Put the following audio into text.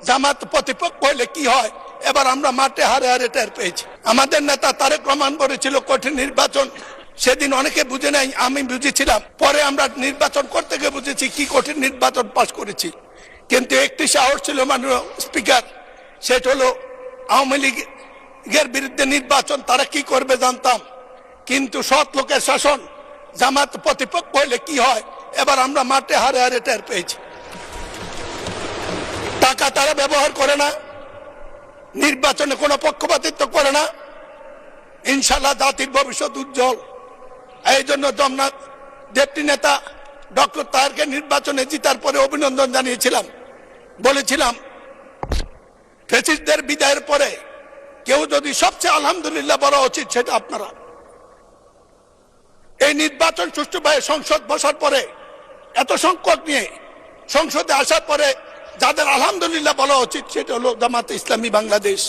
জামাত প্রতিপক্ষ হলে কি হয় এবার আমরা মাঠে হারে হারে টের পেয়েছি। আমাদের নেতা তারেক রহমান বলেছিল কঠিন নির্বাচন, সেদিন অনেকে বুঝে নাই, আমি বুঝেছিলাম, পরে আমরা নির্বাচন করতে গিয়ে বুঝেছি কি কঠিন নির্বাচন পাশ করেছি। কিন্তু একটি সাহস ছিল মাননীয় স্পিকার, সেটা হলো আওয়ামী লীগের বিরুদ্ধে নির্বাচন তারা কি করবে জানতাম, কিন্তু সৎ লোকের শাসন জামাত প্রতিপক্ষ হলে কি হয় এবার আমরা মাঠে হারে হারে টের পেয়েছি। টাকা তারা ব্যবহার করে না, নির্বাচনে কোনো পক্ষপাতিত্ব করে না, ইনশাল্লাহ জাতির ভবিষ্যৎ উজ্জ্বল। এই জন্য জগন্নাথ ডেপুটি নেতা ডক্টর তাহেরকে নির্বাচনে জিতার পরে অভিনন্দন জানিয়েছিলাম, বলেছিলাম ফ্যাসিস্টদের বিদায়ের পরে কেউ যদি সবচেয়ে আলহামদুলিল্লাহ বলা উচিত সেটা আপনারা। এই নির্বাচন সুষ্ঠুভাবে সংসদ বসার পরে এত সংকট নিয়ে সংসদে আসার পরে যাদের আলহামদুলিল্লাহ বলা উচিত সেটা হলো জামাতে ইসলামী বাংলাদেশ।